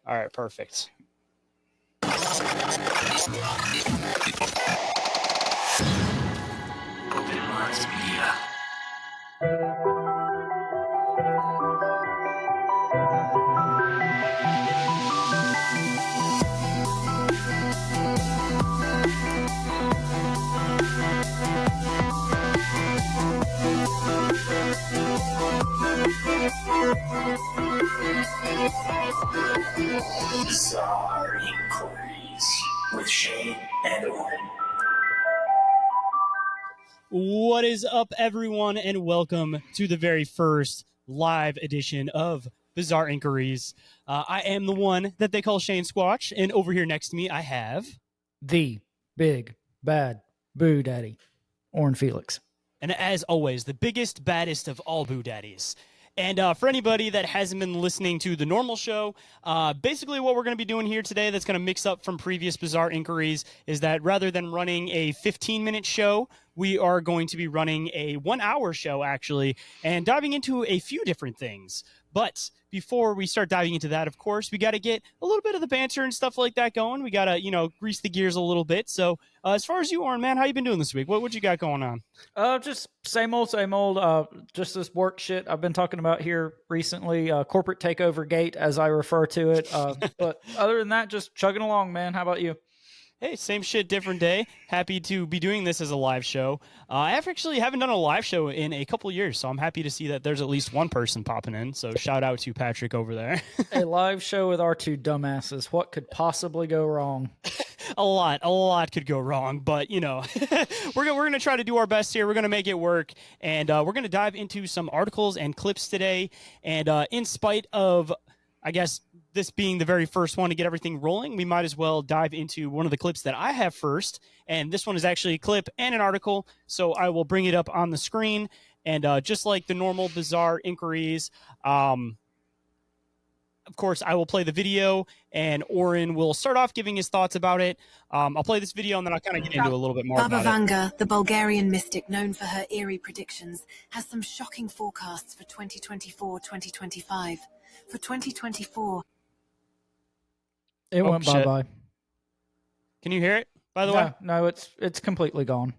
All right, perfect. Open Minds Media. Bizarre Inquiries with Shayn Orin. What is up, everyone, and welcome to the very first live edition of Bizarre Inquiries. I am the one that they call Shayn, and over here next to me, I have the big bad Boo Daddy, Orin Felix. And as always, the biggest, baddest of all Boo Daddies. And for anybody that hasn't been listening to the normal show, basically what we're going to be doing here today that's going to mix up from previous Bizarre Inquiries is that rather than running a 15-minute show, we are going to be running a 1-hour show, actually, and diving into a few different things. But before we start diving into that, of course, we got to get a little bit of the banter and stuff like that going. We got to, grease the gears a little bit. So as far as you, Orin, man, how you been doing this week? What you got going on? Just same old, same old. Just this work shit I've been talking about here recently. Corporate takeover gate, as I refer to it. But other than that, just chugging along, man. How about you? Hey, same shit, different day. Happy to be doing this as a live show. I actually haven't done a live show in a couple years, so I'm happy to see that there's at least one person popping in. So shout out to Patrick over there. A live show with our two dumbasses. What could possibly go wrong? A lot could go wrong, but we're gonna try to do our best here. We're gonna make it work, and we're gonna dive into some articles and clips today. And in spite of, I guess, this being the very first one to get everything rolling, we might as well dive into one of the clips that I have first. And this one is actually a clip and an article, so I will bring it up on the screen. And just like the normal Bizarre Inquiries, of course, I will play the video, and Orin will start off giving his thoughts about it. I'll play this video, and then I'll kind of get into a little bit more Baba about Vanga, the Bulgarian mystic known for her eerie predictions, has some shocking forecasts for 2024-2025. For 2024... It went shit. bye-bye. Can you hear it, by the way? No, it's completely gone.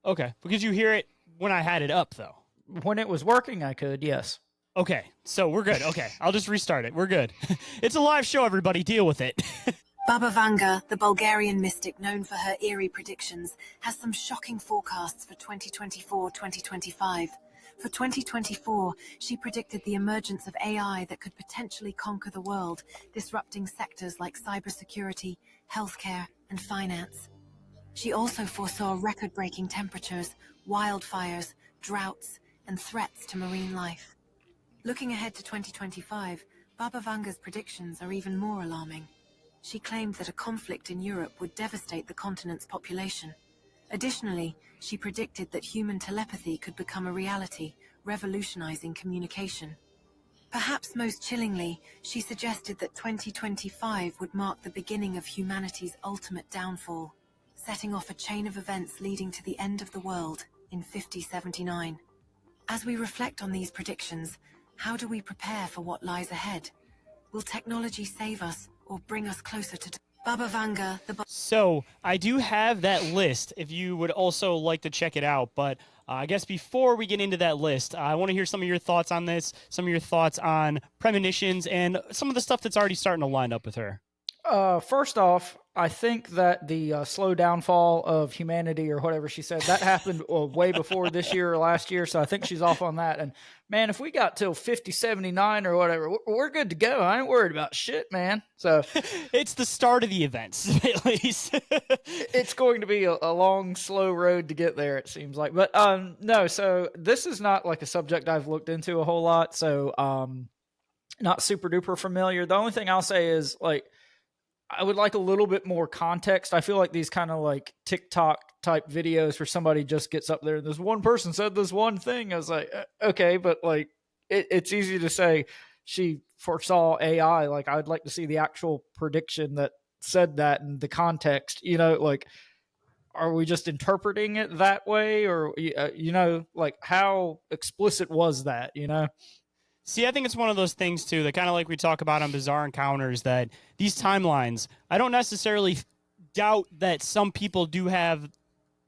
Okay, because you hear it when I had it up, though. When it was working, I could, yes. Okay, so we're good. Okay, I'll just restart it. We're good. It's a live show, everybody. Deal with it. Baba Vanga, the Bulgarian mystic known for her eerie predictions, has some shocking forecasts for 2024-2025. For 2024, she predicted the emergence of AI that could potentially conquer the world, disrupting sectors like cybersecurity, healthcare, and finance. She also foresaw record-breaking temperatures, wildfires, droughts, and threats to marine life. Looking ahead to 2025, Baba Vanga's predictions are even more alarming. She claimed that a conflict in Europe would devastate the continent's population. Additionally, she predicted that human telepathy could become a reality, revolutionizing communication. Perhaps most chillingly, she suggested that 2025 would mark the beginning of humanity's ultimate downfall, setting off a chain of events leading to the end of the world in 5079. As we reflect on these predictions, how do we prepare for what lies ahead? Will technology save us or bring us closer to Baba Vanga? So I do have that list if you would also like to check it out. But I guess before we get into that list, I want to hear some of your thoughts on this, some of your thoughts on premonitions, and some of the stuff that's already starting to line up with her. First off, I think that the slow downfall of humanity, or whatever she said, that happened way before this year or last year, so I think she's off on that. And, man, if we got till 5079 or whatever, we're good to go. I ain't worried about shit, man. So it's the start of the events, at least. It's going to be a long, slow road to get there, it seems like. But, no, so this is not like a subject I've looked into a whole lot, so not super-duper familiar. The only thing I'll say is, like, I would like a little bit more context. I feel like these kind of like TikTok type videos where somebody just gets up there and this one person said this one thing. I was like, okay, but like it's easy to say she foresaw AI. Like I'd like to see the actual prediction that said that and the context, like, are we just interpreting it that way? Or, like how explicit was that, See, I think it's one of those things too that kind of like we talk about on Bizarre Encounters, that these timelines, I don't necessarily doubt that some people do have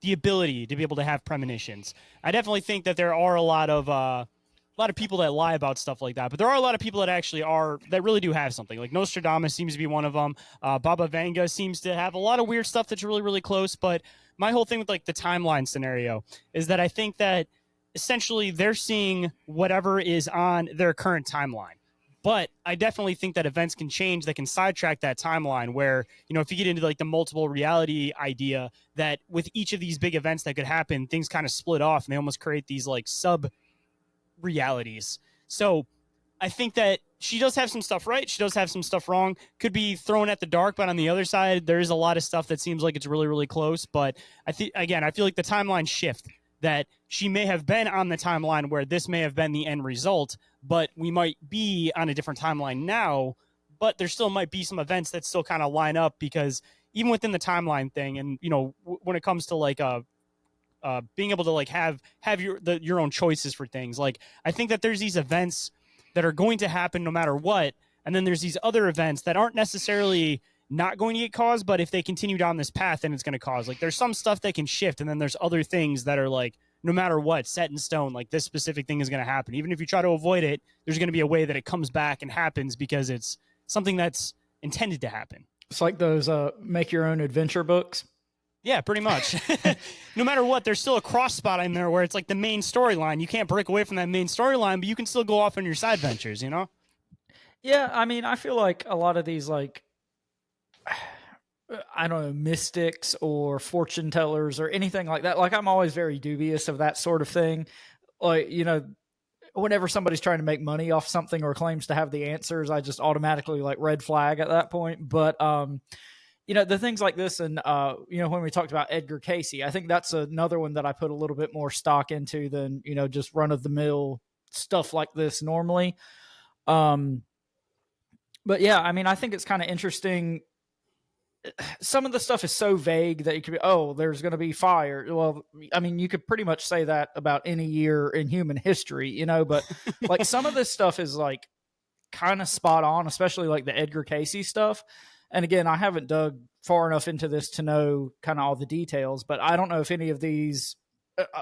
the ability to be able to have premonitions. I definitely think that there are a lot of people that lie about stuff like that, but there are a lot of people that actually are that really do have something. Like Nostradamus seems to be one of them. Baba Vanga seems to have a lot of weird stuff that's really really close. But my whole thing with like the timeline scenario is that I think that essentially they're seeing whatever is on their current timeline. But I definitely think that events can change that can sidetrack that timeline where, if you get into like the multiple reality idea, that with each of these big events that could happen, things kind of split off and they almost create these like sub realities. So I think that she does have some stuff right. She does have some stuff wrong. Could be thrown at the dark, but on the other side, there is a lot of stuff that seems like it's really, really close. But I think, again, I feel like the timeline shift, that she may have been on the timeline where this may have been the end result, but we might be on a different timeline now. But there still might be some events that still kind of line up, because even within the timeline thing, and when it comes to like being able to like have your own choices for things, like I think that there's these events that are going to happen no matter what, and then there's these other events that aren't necessarily not going to get caused, but if they continue down this path, then it's going to cause, like, there's some stuff that can shift, and then there's other things that are like no matter what set in stone, like this specific thing is going to happen. Even if you try to avoid it, there's going to be a way that it comes back and happens because it's something that's intended to happen. It's like those make your own adventure books. Yeah, pretty much. No matter what, there's still a cross spot in there where it's like the main storyline. You can't break away from that main storyline, but you can still go off on your side ventures, Yeah, I mean, I feel like a lot of these, like, I don't know, mystics or fortune tellers or anything like that, like, I'm always very dubious of that sort of thing. Like, whenever somebody's trying to make money off something or claims to have the answers, I just automatically like red flag at that point. But the things like this, and when we talked about Edgar Casey, I think that's another one that I put a little bit more stock into than just run of the mill stuff like this normally. But yeah, I mean, I think it's kind of interesting. Some of the stuff is so vague that you could be, there's going to be fire. Well, I mean, you could pretty much say that about any year in human history, but like some of this stuff is like kind of spot on, especially like the Edgar Casey stuff. And again, I haven't dug far enough into this to know kind of all the details, but I don't know if any of these,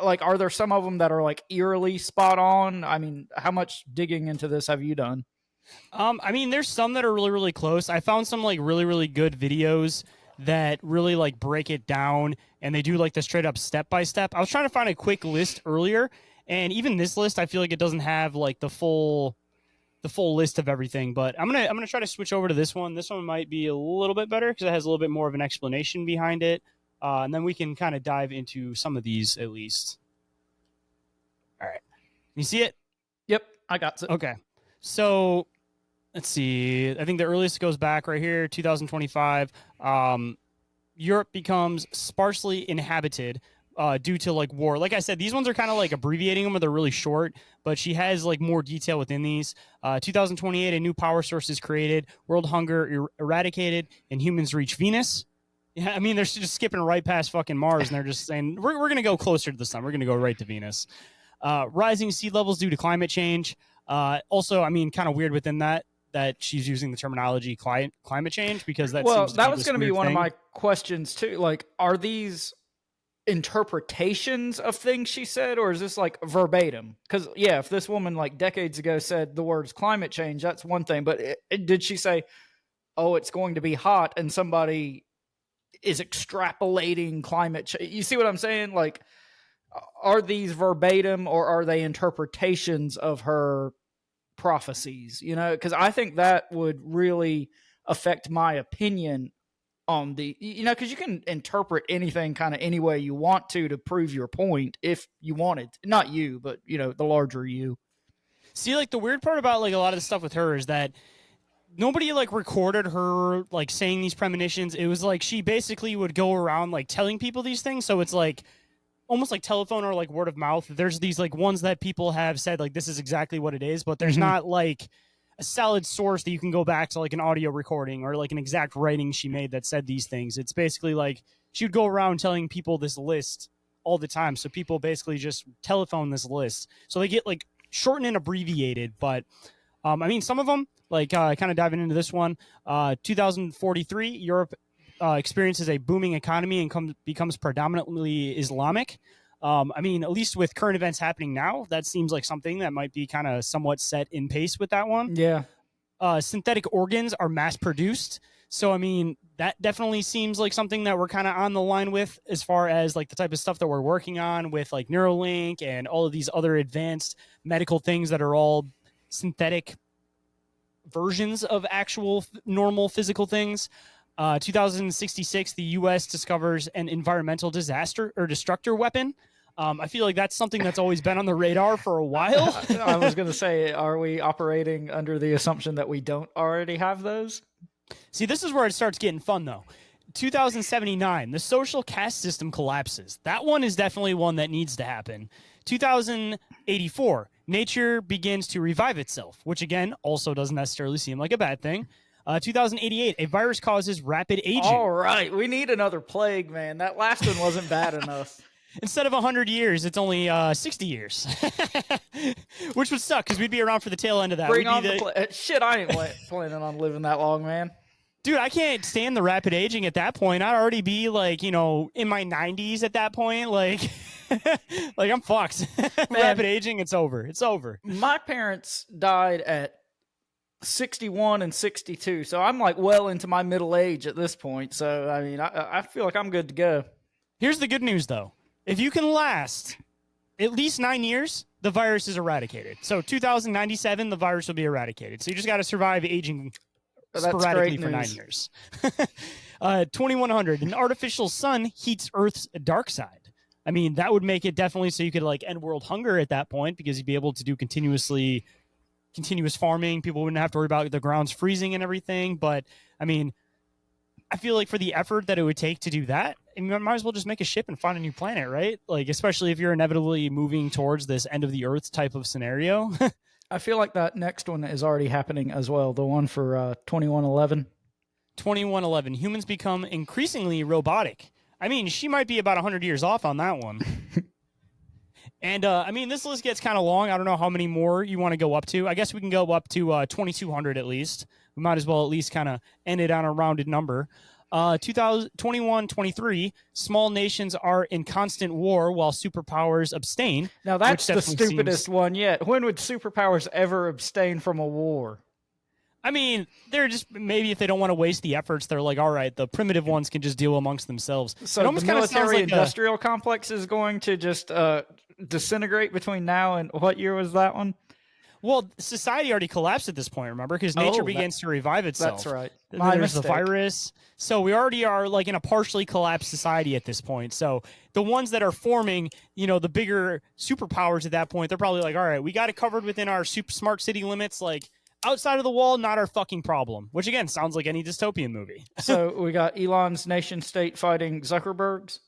like, are there some of them that are like eerily spot on? I mean, how much digging into this have you done? I mean, there's some that are really, really close. I found some like really, really good videos that really like break it down, and they do like the straight up step by step. I was trying to find a quick list earlier, and even this list, I feel like it doesn't have like the full list of everything. But I'm gonna try to switch over to this one. This one might be a little bit better because it has a little bit more of an explanation behind it, and then we can kind of dive into some of these at least. All right, you see it? Yep, I got it. Okay, so let's see. I think the earliest goes back right here, 2025. Europe becomes sparsely inhabited due to like war. Like I said, these ones are kind of like abbreviating them, or they're really short, but she has like more detail within these. 2028, a new power source is created, world hunger eradicated, and humans reach Venus. Yeah, I mean, they're just skipping right past fucking Mars, and they're just saying, we're going to go closer to the sun. We're going to go right to Venus. Rising sea levels due to climate change. Also, I mean, kind of weird within that she's using the terminology climate change, because that seems to that be was going to be one of my questions too. Like, are these interpretations of things she said, or is this like verbatim? Because yeah, if this woman like decades ago said the words climate change, that's one thing. But did she say, "Oh, it's going to be hot," and somebody is extrapolating climate change? You see what I'm saying? Like, are these verbatim, or are they interpretations of her prophecies? Because I think that would really affect my opinion on the, because you can interpret anything kind of any way you want to prove your point if you wanted. Not you, but the larger you. See, like, the weird part about like a lot of the stuff with her is that nobody like recorded her like saying these premonitions. It was like she basically would go around like telling people these things. So it's like almost like telephone or like word of mouth. There's these like ones that people have said like this is exactly what it is, but there's not like a solid source that you can go back to, like an audio recording or like an exact writing she made that said these things. It's basically like she would go around telling people this list all the time. So people basically just telephone this list. So they get like shortened and abbreviated. But I mean, some of them, like kind of diving into this one, 2043, Europe experiences a booming economy and becomes predominantly Islamic. I mean, at least with current events happening now, that seems like something that might be kind of somewhat set in pace with that one. Yeah. Synthetic organs are mass produced. So, I mean, that definitely seems like something that we're kind of on the line with as far as like the type of stuff that we're working on with like Neuralink and all of these other advanced medical things that are all synthetic versions of actual normal physical things. 2066, the U.S. discovers an environmental disaster or destructor weapon. I feel like that's something that's always been on the radar for a while. I was going to say, are we operating under the assumption that we don't already have those? See, this is where it starts getting fun, though. 2079, the social caste system collapses. That one is definitely one that needs to happen. 2084, nature begins to revive itself, which again also doesn't necessarily seem like a bad thing. 2088, a virus causes rapid aging. All right, we need another plague, man. That last one wasn't bad enough. Instead of 100 years, it's only 60 years, which would suck because we'd be around for the tail end of that. Bring on the shit. I ain't planning on living that long, man. Dude, I can't stand the rapid aging at that point. I'd already be like, in my 90s at that point. Like, like I'm fucked. Rapid aging, it's over. It's over. My parents died at 61 and 62, so I'm like well into my middle age at this point. So, I mean, I feel like I'm good to go. Here's the good news, though. If you can last at least 9 years, the virus is eradicated. So 2097, the virus will be eradicated. So you just got to survive aging sporadically for 9 years. 2100, an artificial sun heats Earth's dark side. I mean, that would make it definitely so you could like end world hunger at that point because you'd be able to do continuous farming. People wouldn't have to worry about the grounds freezing and everything. But I mean, I feel like for the effort that it would take to do that, you might as well just make a ship and find a new planet, right? Like, especially if you're inevitably moving towards this end of the Earth type of scenario. I feel like that next one is already happening as well. The one for 2111. 2111. Humans become increasingly robotic. I mean, she might be about 100 years off on that one. And, I mean, this list gets kind of long. I don't know how many more you want to go up to. I guess we can go up to 2,200 at least. We might as well at least kind of end it on a rounded number. 2021, 23, small nations are in constant war while superpowers abstain. Now, that's the stupidest one yet. When would superpowers ever abstain from a war? I mean, they're just, maybe if they don't want to waste the efforts, they're like, all right, the primitive ones can just deal amongst themselves. So the military-industrial complex is going to just disintegrate between now and what year was that one? Well, society already collapsed at this point, remember? Because nature begins to revive itself. That's right. There's the virus. So we already are like in a partially collapsed society at this point. So the ones that are forming, the bigger superpowers at that point, they're probably like, all right, we got it covered within our super smart city limits. Like outside of the wall, not our fucking problem. Which again, sounds like any dystopian movie. So we got Elon's nation state fighting Zuckerberg's?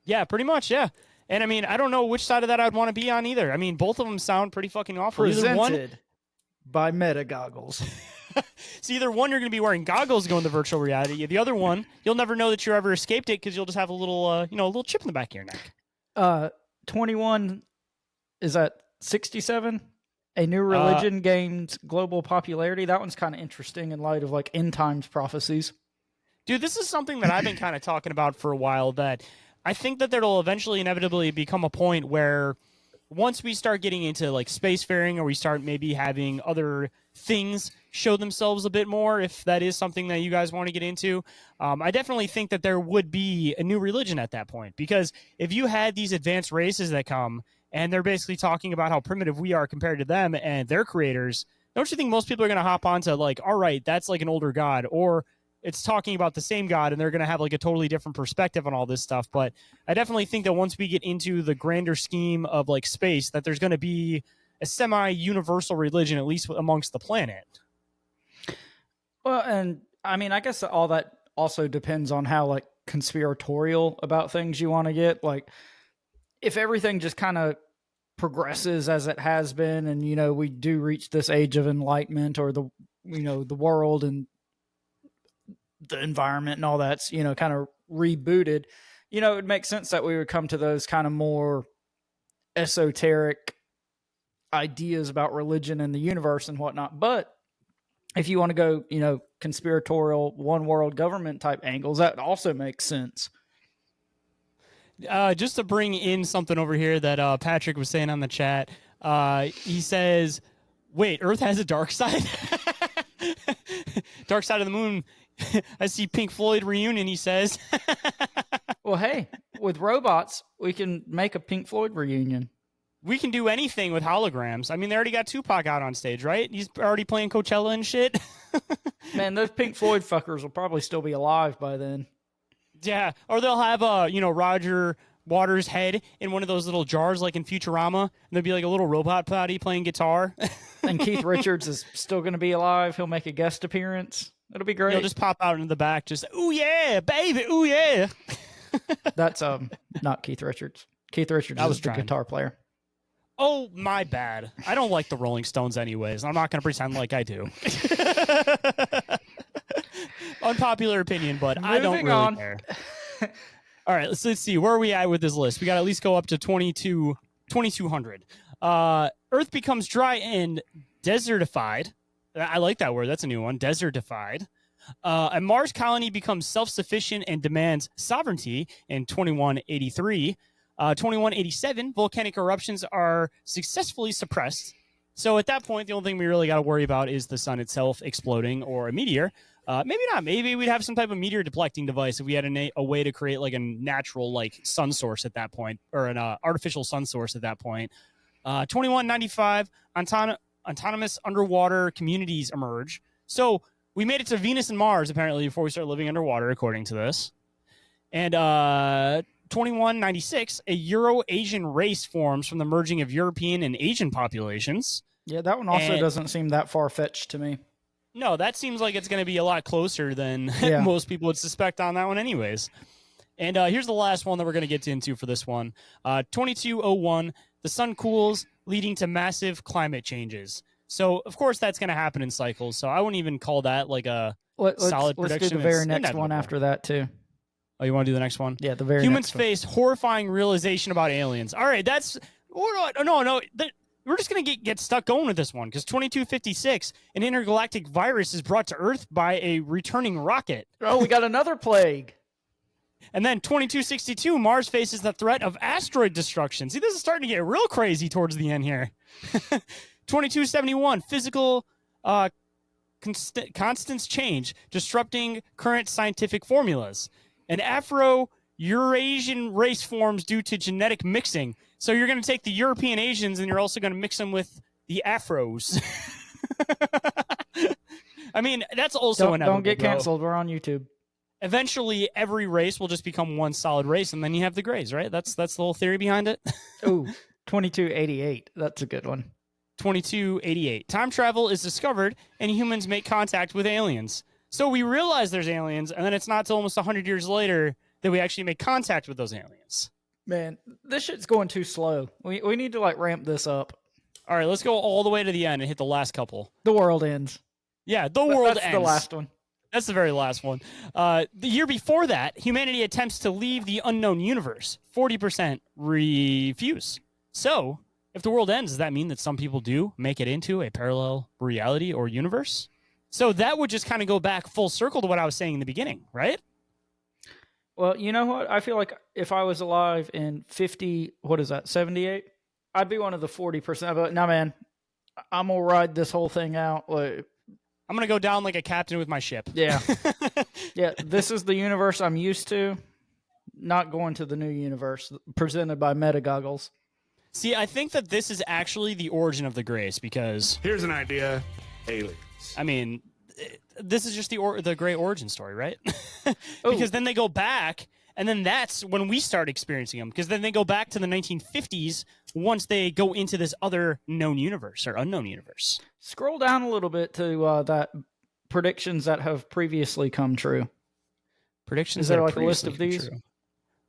Yeah, pretty much, yeah. And I mean, I don't know which side of that I'd want to be on either. I mean, both of them sound pretty fucking awful. Presented by Meta goggles. So either one, you're going to be wearing goggles going to virtual reality. The other one, you'll never know that you ever escaped it because you'll just have a little, a little chip in the back of your neck. 21 is at 67. A new religion gained global popularity. That one's kind of interesting in light of like end times prophecies. Dude, this is something that I've been kind of talking about for a while, that I think that there'll eventually inevitably become a point where once we start getting into like spacefaring, or we start maybe having other things show themselves a bit more, if that is something that you guys want to get into, I definitely think that there would be a new religion at that point. Because if you had these advanced races that come and they're basically talking about how primitive we are compared to them and their creators, don't you think most people are going to hop onto like, all right, that's like an older god, or it's talking about the same god and they're going to have like a totally different perspective on all this stuff. But I definitely think that once we get into the grander scheme of like space, that there's going to be a semi-universal religion, at least amongst the planet. Well, and I mean, I guess all that also depends on how like conspiratorial about things you want to get. Like if everything just kind of progresses as it has been, and, we do reach this age of enlightenment, or the world and the environment and all that's, kind of rebooted, it would make sense that we would come to those kind of more esoteric ideas about religion and the universe and whatnot. But if you want to go, conspiratorial one world government type angles, that also makes sense. Just to bring in something over here that Patrick was saying on the chat, he says, wait, Earth has a dark side? Dark side of the moon. I see Pink Floyd reunion, he says. Well, hey, with robots, we can make a Pink Floyd reunion. We can do anything with holograms. I mean, they already got Tupac out on stage, right? He's already playing Coachella and shit. Man, those Pink Floyd fuckers will probably still be alive by then. Yeah, or they'll have Roger Waters' head in one of those little jars like in Futurama, and there'll be like a little robot body playing guitar. And Keith Richards is still going to be alive. He'll make a guest appearance. It'll be great. He'll just pop out into the back, just ooh yeah, baby, ooh yeah. That's not Keith Richards. Keith Richards is the guitar player. Oh, my bad. I don't like the Rolling Stones anyways. I'm not going to pretend like I do. Unpopular opinion, but I don't really care. All right, let's see. Where are we at with this list? We got to at least go up to 2200. Earth becomes dry and desertified. I like that word. That's a new one. Desertified. A Mars colony becomes self-sufficient and demands sovereignty in 2183. 2187, volcanic eruptions are successfully suppressed. So at that point, the only thing we really got to worry about is the sun itself exploding or a meteor. Maybe not. Maybe we'd have some type of meteor deflecting device if we had a way to create like a natural sun source at that point, or an artificial sun source at that point. 2195, autonomous underwater communities emerge. So we made it to Venus and Mars apparently before we started living underwater, according to this. And 2196, a Euro-Asian race forms from the merging of European and Asian populations. Yeah, that one also doesn't seem that far-fetched to me. No, that seems like it's going to be a lot closer than most people would suspect on that one anyways. And here's the last one that we're going to get into for this one. 2201, the sun cools, leading to massive climate changes. So, of course, that's going to happen in cycles. So I wouldn't even call that like a solid prediction. Let's do the very next one after that, too. Oh, you want to do the next one? Yeah, the very Humans next one. face horrifying realization about aliens. All right, that's... No. We're just going to get stuck going with this one, because 2256, an intergalactic virus is brought to Earth by a returning rocket. Oh, we got another plague. And then 2262, Mars faces the threat of asteroid destruction. See, this is starting to get real crazy towards the end here. 2271, physical constants change, disrupting current scientific formulas. An Afro-Eurasian race forms due to genetic mixing. So you're going to take the European Asians and you're also going to mix them with the Afros. I mean, that's also inevitable. Don't get canceled. We're on YouTube. Eventually, every race will just become one solid race, and then you have the Greys, right? That's the whole theory behind it. Ooh, 2288. That's a good one. 2288. Time travel is discovered, and humans make contact with aliens. So we realize there's aliens, and then it's not till almost 100 years later that we actually make contact with those aliens. Man, this shit's going too slow. We need to ramp this up. All right, let's go all the way to the end and hit the last couple. The world ends. Yeah, the world ends. That's the last one. That's the very last one. The year before that, humanity attempts to leave the unknown universe. 40% refuse. So, if the world ends, does that mean that some people do make it into a parallel reality or universe? So that would just kind of go back full circle to what I was saying in the beginning, right? Well, you know what? I feel like if I was alive in 78? I'd be one of the 40%. But no, man, I'm going to ride this whole thing out. I'm going to go down like a captain with my ship. Yeah. Yeah, this is the universe I'm used to. Not going to the new universe presented by Meta Goggles. See, I think that this is actually the origin of the Greys because... Here's an idea. Aliens. I mean, this is just the Grey origin story, right? Because then they go back, and then that's when we start experiencing them. Because then they go back to the 1950s once they go into this other known universe or unknown universe. Scroll down a little bit to that predictions that have previously come true. Predictions. Is there like a list of these? True.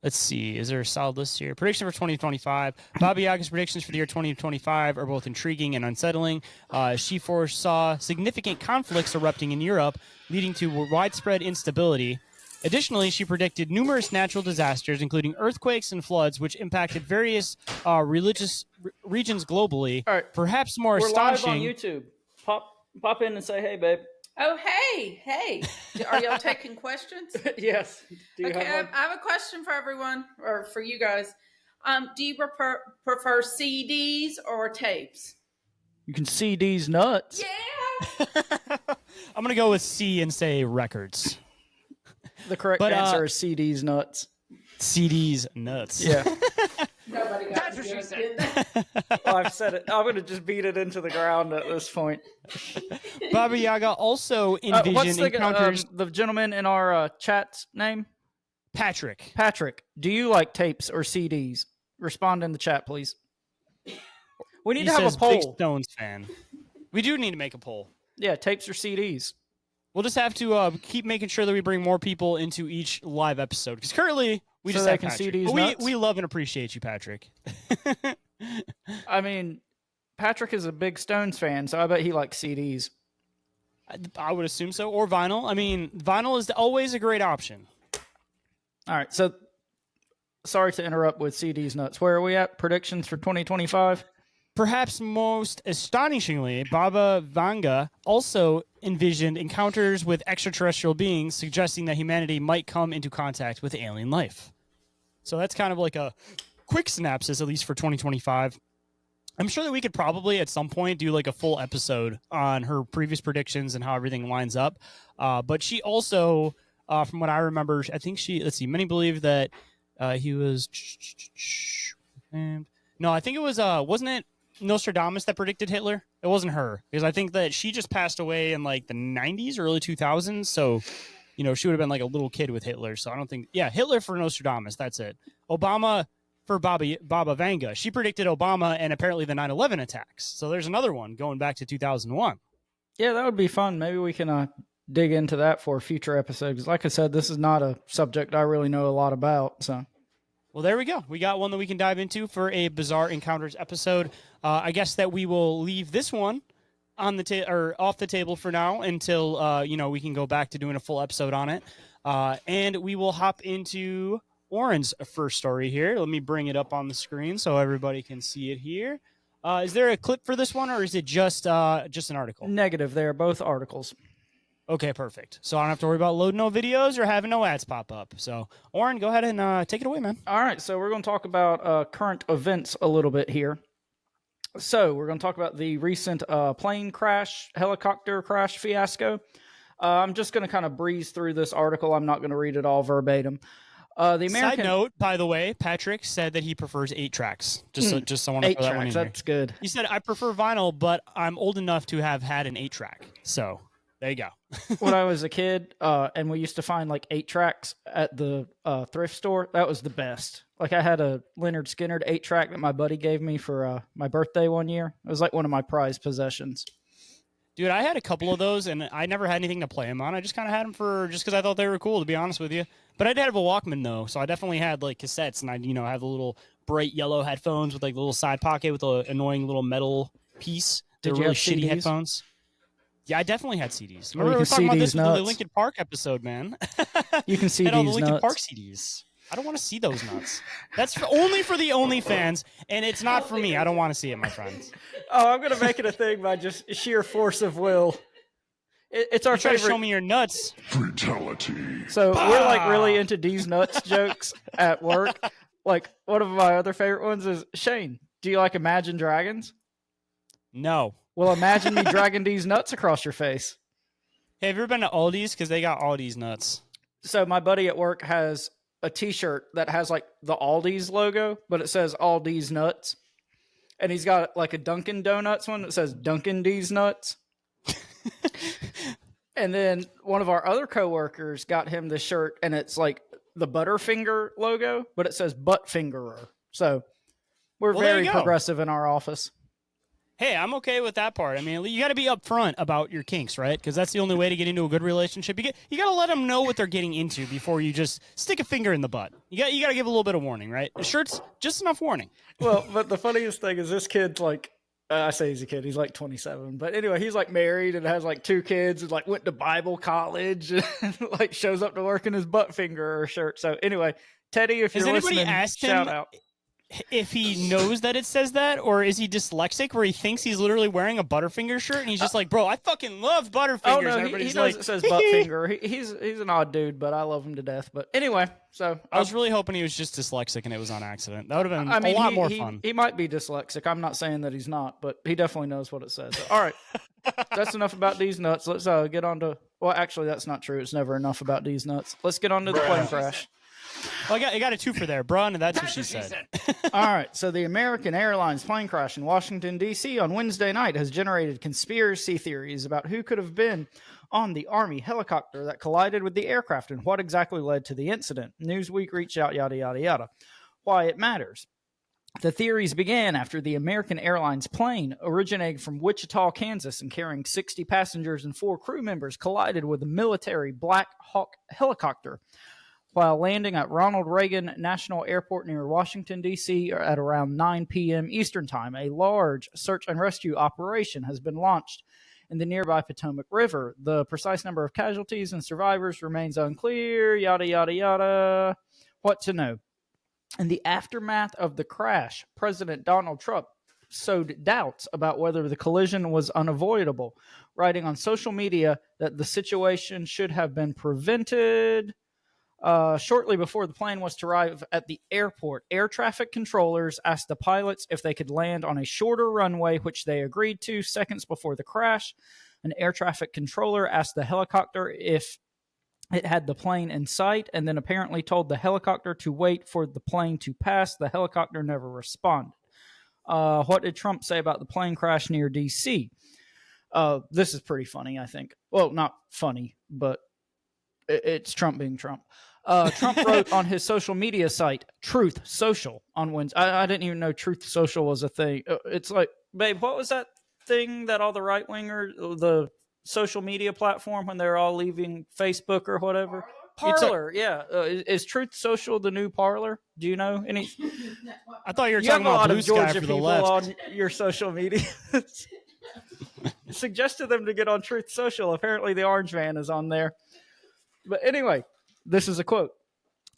Let's see. Is there a solid list here? Prediction for 2025. Bobby Yaga's predictions for the year 2025 are both intriguing and unsettling. She foresaw significant conflicts erupting in Europe, leading to widespread instability. Additionally, she predicted numerous natural disasters, including earthquakes and floods, which impacted various religious regions globally. All right. Perhaps more We're live astonishing. on YouTube. Pop in and say hey, babe. Oh, hey. Are y'all taking questions? Yes. Do you Okay, have one? I have a question for everyone, or for you guys. Do you prefer CDs or tapes? You can see these nuts. Yeah. I'm going to go with C and say records. The correct answer is CD's nuts. CDs nuts. Yeah. Nobody got That's me what she good, said. did they? Well, I've said it. I'm going to just beat it into the ground at this point. Baba Yaga also envisioned What's encounters. the gentleman in our chat's name? Patrick. Patrick. Do you like tapes or CDs? Respond in the chat, please. We need He to have says a Big poll. Stones fan. We do need to make a poll. Yeah, tapes or CDs. We'll just have to keep making sure that we bring more people into each live episode. Because currently, we So just they have can Patrick. see these But nuts? we love and appreciate you, Patrick. I mean, Patrick is a big Stones fan, so I bet he likes CDs. I would assume so. Or vinyl. I mean, vinyl is always a great option. All right, so sorry to interrupt with CD's nuts. Where are we at? Predictions for 2025? Perhaps most astonishingly, Baba Vanga also envisioned encounters with extraterrestrial beings, suggesting that humanity might come into contact with alien life. So that's kind of like a quick synopsis, at least for 2025. I'm sure that we could probably at some point do like a full episode on her previous predictions and how everything lines up. But she also, from what I remember, I think many believe that he was. No, I think it was, wasn't it Nostradamus that predicted Hitler? It wasn't her, because I think that she just passed away in like the 90s or early 2000s. So, she would have been like a little kid with Hitler. So I don't think, Hitler for Nostradamus. That's it. Obama for Baba Vanga. She predicted Obama and apparently the 9/11 attacks. So there's another one going back to 2001. Yeah, that would be fun. Maybe we can dig into that for a future episode. Because like I said, this is not a subject I really know a lot about. So, well, there we go. We got one that we can dive into for a Bizarre Encounters episode. I guess that we will leave this one on the or off the table for now until we can go back to doing a full episode on it. And we will hop into Orin's first story here. Let me bring it up on the screen so everybody can see it here. Is there a clip for this one, or is it just an article? negative. They are both articles. Okay, perfect. So I don't have to worry about loading no videos or having no ads pop up. So, Orin, go ahead and take it away, man. All right, so we're going to talk about current events a little bit here. So we're going to talk about the recent plane crash, helicopter crash fiasco. I'm just going to kind of breeze through this article. I'm not going to read it all verbatim. The American Side note, by the way, Patrick said that he prefers 8 tracks. Just I want to 8 throw that one in tracks. there. That's good. He said, I prefer vinyl, but I'm old enough to have had an 8-track. So there you go. When I was a kid, and we used to find like 8 tracks at the thrift store, that was the best. Like I had a Leonard Skinner 8-track that my buddy gave me for my birthday one year. It was like one of my prized possessions. Dude, I had a couple of those, and I never had anything to play them on. I just kind of had them just because I thought they were cool, to be honest with you. But I did have a Walkman, though, so I definitely had, like, cassettes, and I, have the little bright yellow headphones with, like, the little side pocket with the annoying little metal piece. Did They're you really have shitty CDs? headphones. Yeah, I definitely had CDs. Or Remember, you we were can talking see about these this with the nuts. Linkin Park episode, man. You can see Had all the these Linkin nuts. Park CDs. I don't want to see those nuts. That's only for the OnlyFans, and it's not for me. I don't want to see it, my friends. Oh, I'm going to make it a thing by just sheer force of will. It's our You try to favorite. show me your nuts. Fatality. So we're like really into these nuts jokes at work. Like one of my other favorite ones is Shane. Do you like Imagine Dragons? No. Well, imagine me dragging these nuts across your face. Hey, have you ever been to Aldi's? Because they got Aldi's nuts. So my buddy at work has a T-shirt that has like the Aldi's logo, but it says Aldi's nuts, and he's got like a Dunkin' Donuts one that says Dunkin' D's nuts. And then one of our other coworkers got him this shirt, and it's like the Butterfinger logo, but it says Butt Fingerer. So we're Well, there very you go. progressive in our office. Hey, I'm okay with that part. I mean, you got to be upfront about your kinks, right? Because that's the only way to get into a good relationship. You got to let them know what they're getting into before you just stick a finger in the butt. You got to give a little bit of warning, right? The shirt's just enough warning. Well, but the funniest thing is this kid's like I say he's a kid. He's like 27. But anyway, he's like married and has like 2 kids and like went to Bible college and like shows up to work in his butt finger shirt. So anyway, Teddy, if Has you're anybody listening, asked shout him out. if he knows that it says that, or is he dyslexic where he thinks he's literally wearing a Butterfinger shirt and he's just like, bro, I fucking love Butterfingers. Oh no, And he everybody's knows like, it says butt finger. He's an odd dude, but I love him to death. But anyway, so I was really hoping he was just dyslexic and it was on accident. That would have been a lot more fun. He might be dyslexic. I'm not saying that he's not, but he definitely knows what it says. So, all right, that's enough about these nuts. Let's get on to. Well, actually, that's not true. It's never enough about these nuts. Let's get on to the plane crash. Well, I got a 2 for there, bruh, and that's what she said. All right, so the American Airlines plane crash in Washington, D.C. on Wednesday night has generated conspiracy theories about who could have been on the Army helicopter that collided with the aircraft and what exactly led to the incident. Newsweek reached out, yada, yada, yada. Why it matters. The theories began after the American Airlines plane, originating from Wichita, Kansas, and carrying 60 passengers and 4 crew members, collided with a military Black Hawk helicopter while landing at Ronald Reagan National Airport near Washington, D.C. at around 9 p.m. Eastern Time. A large search and rescue operation has been launched in the nearby Potomac River. The precise number of casualties and survivors remains unclear, yada, yada, yada. What to know? In the aftermath of the crash, President Donald Trump sowed doubts about whether the collision was unavoidable, writing on social media that the situation should have been prevented. Shortly before the plane was to arrive at the airport, air traffic controllers asked the pilots if they could land on a shorter runway, which they agreed to. Seconds before the crash, an air traffic controller asked the helicopter if it had the plane in sight, and then apparently told the helicopter to wait for the plane to pass. The helicopter never responded. What did Trump say about the plane crash near D.C.? This is pretty funny, I think. Well, not funny, but it's Trump being Trump. Trump wrote on his social media site, Truth Social, on Wednesday. I didn't even know Truth Social was a thing. It's like, babe, what was that thing that all the right-wingers, the social media platform, when they're all leaving Facebook or whatever? Parler, yeah. Is Truth Social the new Parler? Do you know any? I thought you were You talking have a about lot Blue of Sky Georgia for the people left. on your social media. Suggested them to get on Truth Social. Apparently the orange van is on there. But anyway, this is a quote.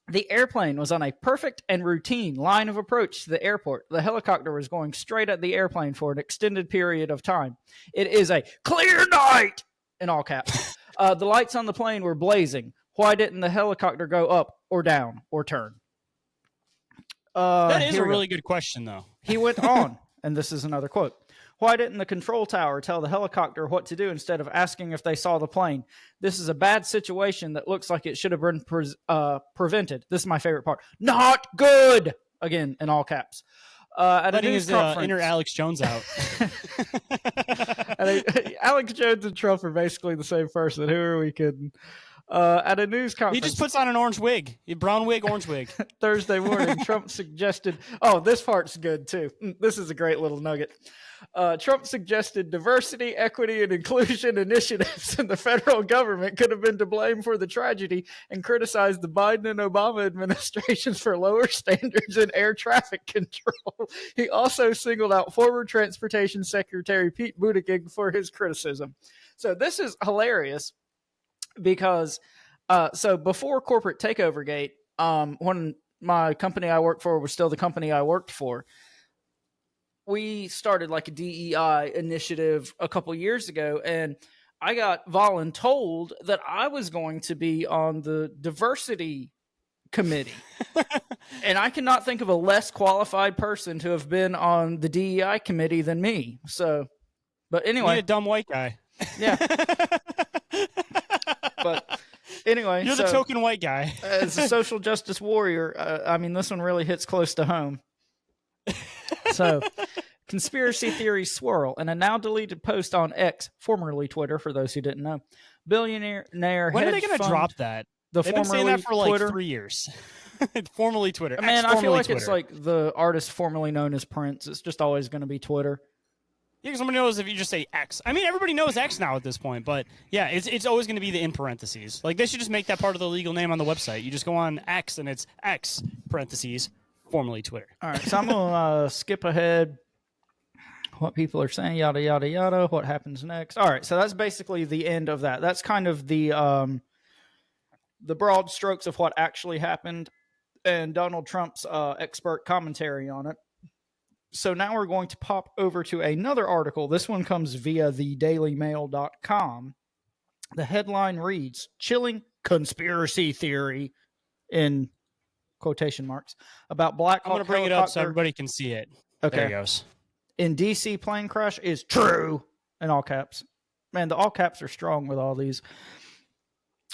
The airplane was on a perfect and routine line of approach to the airport. The helicopter was going straight at the airplane for an extended period of time. It is a clear night, in all caps. The lights on the plane were blazing. Why didn't the helicopter go up or down or turn? That is a really good question, though. He went on, and this is another quote. Why didn't the control tower tell the helicopter what to do instead of asking if they saw the plane? This is a bad situation that looks like it should have been prevented. This is my favorite part. Not good! Again, in all caps. Letting his inner Alex Jones out. Alex Jones and Trump are basically the same person. Who are we kidding? At a news conference. He just puts on an orange wig. A brown wig, orange wig. Thursday morning, Trump suggested... Oh, this part's good, too. This is a great little nugget. Trump suggested diversity, equity, and inclusion initiatives in the federal government could have been to blame for the tragedy and criticized the Biden and Obama administrations for lower standards in air traffic control. He also singled out former Transportation Secretary Pete Buttigieg for his criticism. So this is hilarious because so before corporate takeover gate, when my company I worked for was still the company I worked for, we started like a DEI initiative a couple years ago, and I got voluntold that I was going to be on the diversity committee. And I cannot think of a less qualified person to have been on the DEI committee than me. So, but anyway. You're a dumb white guy. Yeah. But anyway. You're the token white guy. As a social justice warrior, I mean, this one really hits close to home. So, conspiracy theories swirl. In a now deleted post on X, formerly Twitter, for those who didn't know, billionaire When are they going to drop that? They've been saying that for like Twitter. 3 years. Formerly Twitter. Man, I feel like Twitter. it's like the artist formerly known as Prince. It's just always going to be Twitter. Yeah, because somebody knows if you just say X. I mean, everybody knows X now at this point, but yeah, it's always going to be the in parentheses. Like, they should just make that part of the legal name on the website. You just go on X, and it's X, parentheses, formerly Twitter. All right, so I'm going to skip ahead. what people are saying, yada, yada, yada, what happens next. All right, so that's basically the end of that. That's kind of the broad strokes of what actually happened and Donald Trump's expert commentary on it. So now we're going to pop over to another article. This one comes via thedailymail.com. The headline reads, "Chilling conspiracy theory," in quotation marks, about Black Hawk I'm going to bring it up so everybody can see it. Okay. There it goes. In DC plane crash is true, in all caps. Man, the all caps are strong with all these.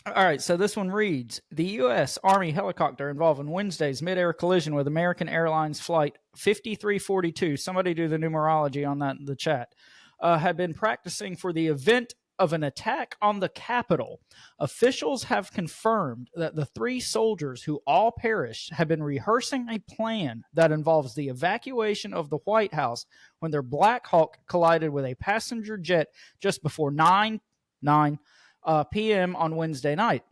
All right, so this one reads, "The U.S. Army helicopter involved in Wednesday's mid-air collision with American Airlines Flight 5342, somebody do the numerology on that in the chat, had been practicing for the event of an attack on the Capitol. Officials have confirmed that the 3 soldiers who all perished have been rehearsing a plan that involves the evacuation of the White House when their Black Hawk collided with a passenger jet just before 9 p.m. on Wednesday night.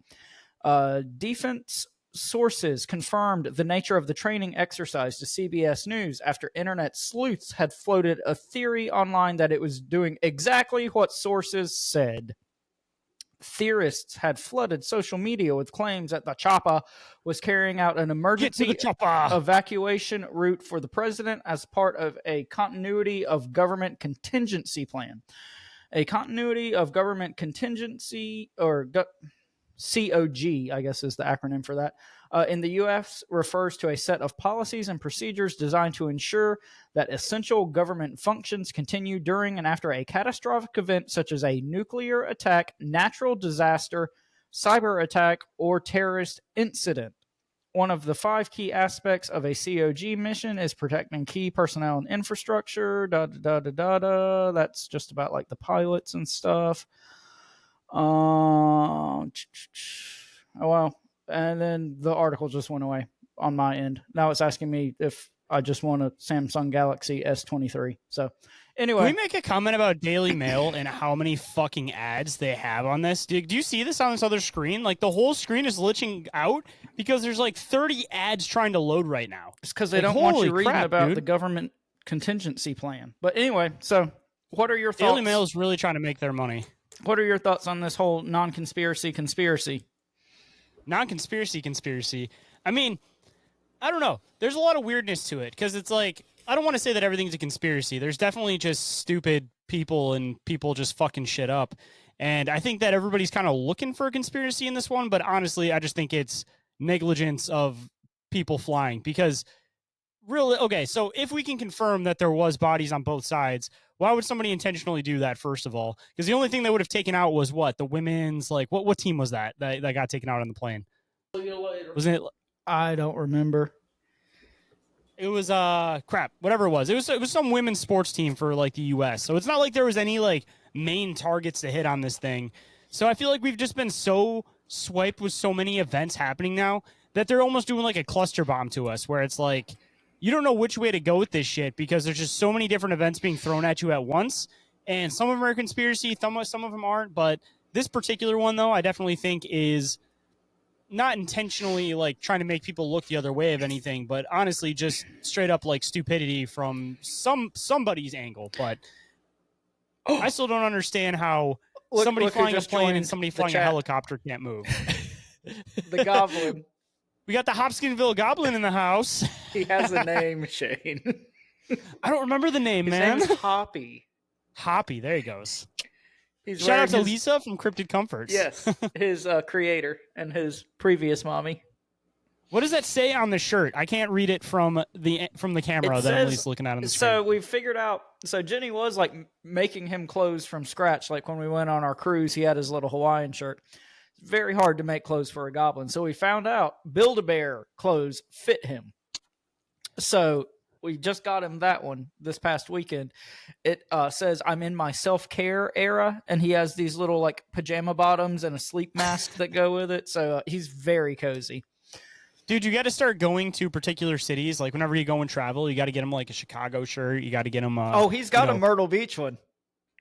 Defense sources confirmed the nature of the training exercise to CBS News after internet sleuths had floated a theory online that it was doing exactly what sources said. Theorists had flooded social media with claims that the chopper was carrying out an emergency evacuation route for the president as part of a continuity of government contingency plan. A continuity of government contingency, or COG, I guess is the acronym for that, in the U.S. refers to a set of policies and procedures designed to ensure that essential government functions continue during and after a catastrophic event such as a nuclear attack, natural disaster, cyber attack, or terrorist incident. One of the 5 key aspects of a COG mission is protecting key personnel and infrastructure. That's just about like the pilots and stuff. Oh, well, and then the article just went away on my end. Now it's asking me if I just want a Samsung Galaxy S23. So anyway. Can we make a comment about Daily Mail and how many fucking ads they have on this? Do you see this on this other screen? Like, the whole screen is glitching out because there's like 30 ads trying to load right now. It's because they don't want you reading about the government contingency plan. But anyway, so what are your thoughts? Daily Mail is really trying to make their money. What are your thoughts on this whole non-conspiracy conspiracy? Non-conspiracy. I mean, I don't know. There's a lot of weirdness to it because it's like, I don't want to say that everything's a conspiracy. There's definitely just stupid people and people just fucking shit up. And I think that everybody's kind of looking for a conspiracy in this one, but honestly, I just think it's negligence of people flying because really, okay, so if we can confirm that there was bodies on both sides, why would somebody intentionally do that, first of all? Because the only thing they would have taken out was what? The women's, like, what team was that got taken out on the plane? Wasn't it? I don't remember. It was crap, whatever it was. It was some women's sports team for like the US. So it's not like there was any like main targets to hit on this thing. So I feel like we've just been so swiped with so many events happening now that they're almost doing like a cluster bomb to us where it's like you don't know which way to go with this shit because there's just so many different events being thrown at you at once. And some of them are a conspiracy, some of them aren't, but this particular one though, I definitely think is not intentionally like trying to make people look the other way of anything, but honestly just straight up like stupidity from somebody's angle. But I still don't understand how somebody flying a plane and somebody flying a helicopter can't move. The Goblin. We got the Hopkinsville Goblin in the house. He has a name, Shane. I don't remember the name, His man. name's Hoppy. Hoppy, there he goes. He's Shout out to Lisa from Cryptid Comforts. Yes, his creator and his previous mommy. What does that say on the shirt? I can't read it from the camera that Emily's looking at on the screen. So we figured out. So Jenny was like making him clothes from scratch. Like when we went on our cruise, he had his little Hawaiian shirt. It's very hard to make clothes for a goblin. So we found out Build-A-Bear clothes fit him. So we just got him that one this past weekend. It says, "I'm in my self-care era," and he has these little like pajama bottoms and a sleep mask that go with it. So he's very cozy. Dude, you got to start going to particular cities. Like whenever you go and travel, you got to get him like a Chicago shirt. You got to get him. He's got a Myrtle Beach one.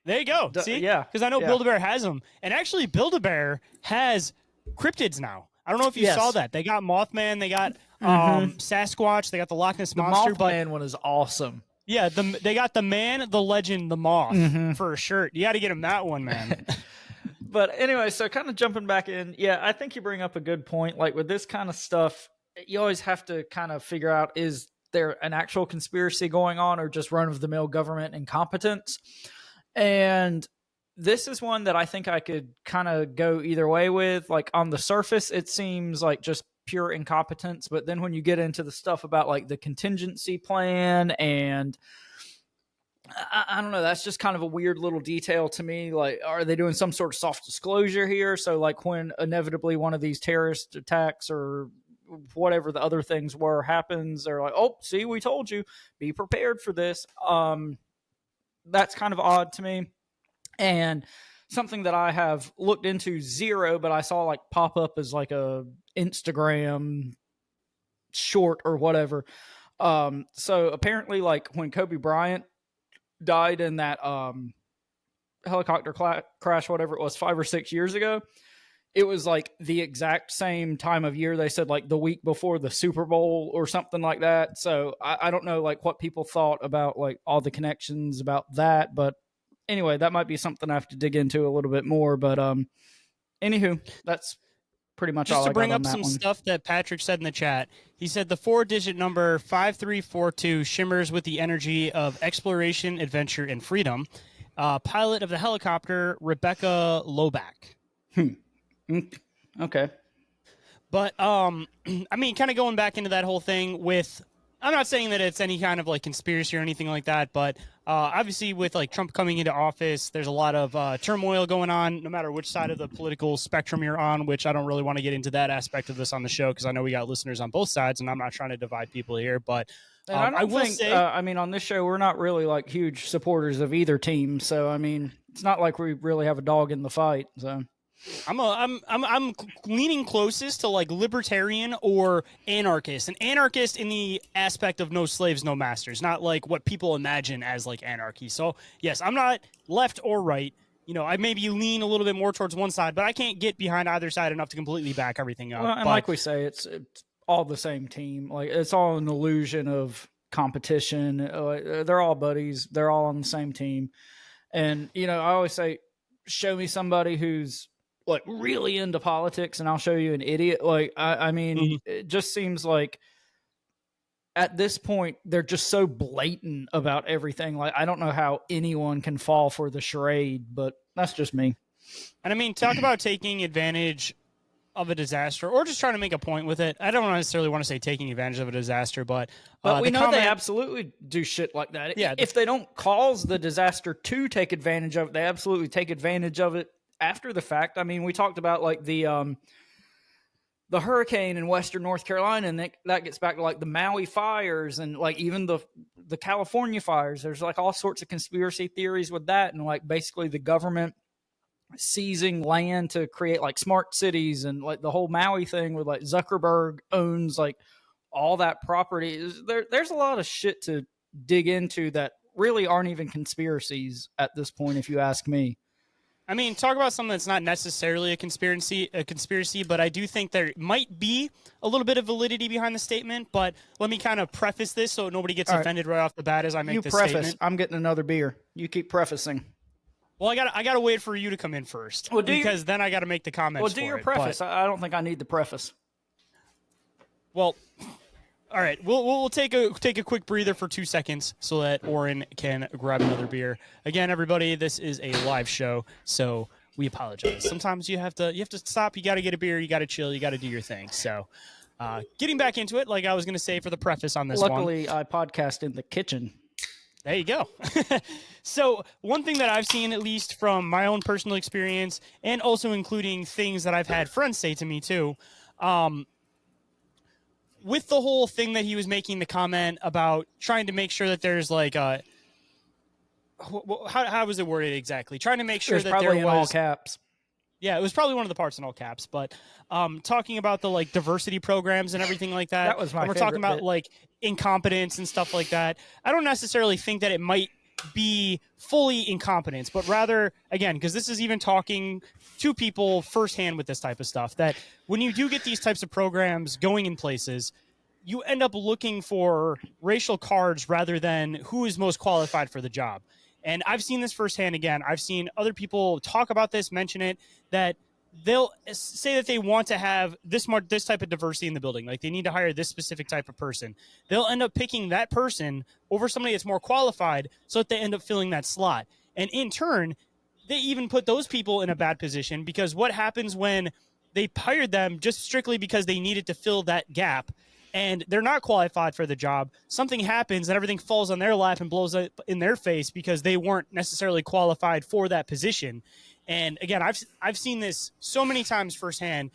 There you go. See, yeah, because I know Build-A-Bear has them, and actually Build-A-Bear has cryptids now. I don't know if you saw that. They got Mothman. They got Sasquatch. They got the Loch Ness Monster. The Mothman one is awesome. Yeah, they got the man, the legend, the moth Mm-hmm. for a shirt. You got to get him that one, man. But anyway, so kind of jumping back in, yeah, I think you bring up a good point. Like with this kind of stuff, you always have to kind of figure out, is there an actual conspiracy going on or just run of the mill government incompetence? And this is one that I think I could kind of go either way with. Like on the surface, it seems like just pure incompetence. But then when you get into the stuff about like the contingency plan and I don't know, that's just kind of a weird little detail to me. Like, are they doing some sort of soft disclosure here? So like when inevitably one of these terrorist attacks or whatever the other things were happens, they're like, oh, see, we told you, be prepared for this. That's kind of odd to me. And something that I have looked into zero, but I saw like pop up as like a Instagram short or whatever. So apparently like when Kobe Bryant died in that helicopter crash, whatever it was, 5 or 6 years ago, it was like the exact same time of year. They said like the week before the Super Bowl or something like that. So I don't know like what people thought about like all the connections about that, but anyway, that might be something I have to dig into a little bit more. But anywho, that's pretty much Just all to I bring got up on that some one. stuff that Patrick said in the chat, he said the 4-digit number 5342 shimmers with the energy of exploration, adventure, and freedom. Pilot of the helicopter, Rebecca Loback. Okay. But I mean, kind of going back into that whole thing with, I'm not saying that it's any kind of like conspiracy or anything like that, but obviously with like Trump coming into office, there's a lot of turmoil going on, no matter which side of the political spectrum you're on, which I don't really want to get into that aspect of this on the show because I know we got listeners on both sides and I'm not trying to divide people here, but And I will think, say, I mean, on this show, we're not really like huge supporters of either team. So, I mean, it's not like we really have a dog in the fight. So, I'm leaning closest to like libertarian or anarchist, an anarchist in the aspect of no slaves, no masters, not like what people imagine as like anarchy. So yes, I'm not left or right. You know, I maybe lean a little bit more towards one side, but I can't get behind either side enough to completely back everything up. well, and but, like we say, it's all the same team. Like it's all an illusion of competition. They're all buddies. They're all on the same team. And you know, I always say, show me somebody who's like really into politics, and I'll show you an idiot. Like I mean, it just seems like at this point they're just so blatant about everything. Like I don't know how anyone can fall for the charade, but that's just me. And I mean, talk about taking advantage of a disaster or just trying to make a point with it. I don't necessarily want to say taking advantage of a disaster, but we know they absolutely do shit like that. Yeah, if they don't cause the disaster to take advantage of it, they absolutely take advantage of it after the fact. I mean, we talked about like the hurricane in Western North Carolina, and that gets back to like the Maui fires and like even the California fires. There's like all sorts of conspiracy theories with that, and like basically the government seizing land to create like smart cities, and like the whole Maui thing with like Zuckerberg owns like all that property. There's a lot of shit to dig into that really aren't even conspiracies at this point, if you ask me. I mean, talk about something that's not necessarily a conspiracy, but I do think there might be a little bit of validity behind the statement. But let me kind of preface this so nobody gets offended right off the bat as I make this statement. I'm getting another beer. You keep prefacing. Well, I gotta wait for you to come in first, because then I gotta make the comments. Well, do your preface. I don't think I need the preface. Well, all right. We'll take a quick breather for 2 seconds so that Orin can grab another beer. Again, everybody, this is a live show, so we apologize. Sometimes you have to stop. You got to get a beer. You got to chill. You got to do your thing. So, getting back into it, like I was going to say for the preface on this Luckily, I podcast in the kitchen. There you go. So one thing that I've seen, at least from my own personal experience, and also including things that I've had friends say to me too, with the whole thing that he was making the comment about trying to make sure that there's like a, how was it worded exactly? Trying to make sure that there was in all caps. Yeah, it was probably one of the parts in all caps, but talking about the like diversity programs and everything like that. That was my favorite. We're talking about like incompetence and stuff like that. I don't necessarily think that it might be fully incompetence, but rather, again, because this is even talking to people firsthand with this type of stuff, that when you do get these types of programs going in places, you end up looking for racial cards rather than who is most qualified for the job. And I've seen this firsthand again. I've seen other people talk about this, mention it, that they'll say that they want to have this type of diversity in the building. Like they need to hire this specific type of person. They'll end up picking that person over somebody that's more qualified so that they end up filling that slot. And in turn, they even put those people in a bad position, because what happens when they hired them just strictly because they needed to fill that gap and they're not qualified for the job? Something happens and everything falls on their lap and blows up in their face because they weren't necessarily qualified for that position. And again, I've seen this so many times firsthand,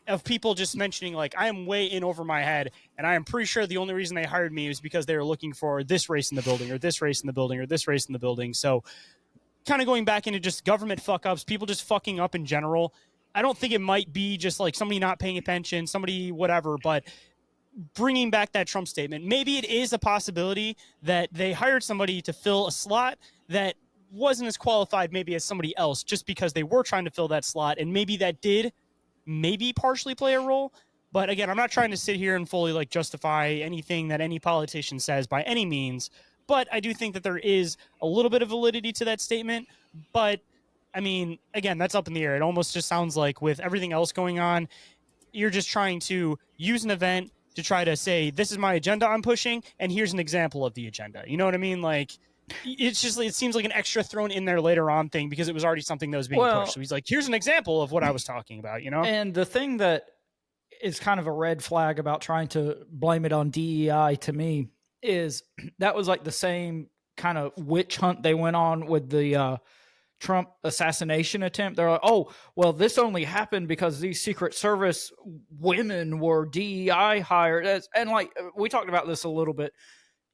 of people just mentioning like, I am way in over my head, and I am pretty sure the only reason they hired me is because they were looking for this race in the building, or this race in the building, or this race in the building. So kind of going back into just government fuck ups, people just fucking up in general. I don't think it might be just like somebody not paying attention, somebody whatever, but bringing back that Trump statement, maybe it is a possibility that they hired somebody to fill a slot that wasn't as qualified maybe as somebody else, just because they were trying to fill that slot, and maybe that did maybe partially play a role. But again, I'm not trying to sit here and fully like justify anything that any politician says by any means, but I do think that there is a little bit of validity to that statement. But I mean, again, that's up in the air. It almost just sounds like with everything else going on, you're just trying to use an event to try to say, this is my agenda I'm pushing, and here's an example of the agenda. You know what I mean? Like, it's just, it seems like an extra thrown in there later on thing, because it was already something that was being pushed. So he's like, here's an example of what I was talking about, you know? And the thing that is kind of a red flag about trying to blame it on DEI to me is that was like the same kind of witch hunt they went on with the Trump assassination attempt. They're like, oh, well, this only happened because these Secret Service women were DEI hired. And like, we talked about this a little bit.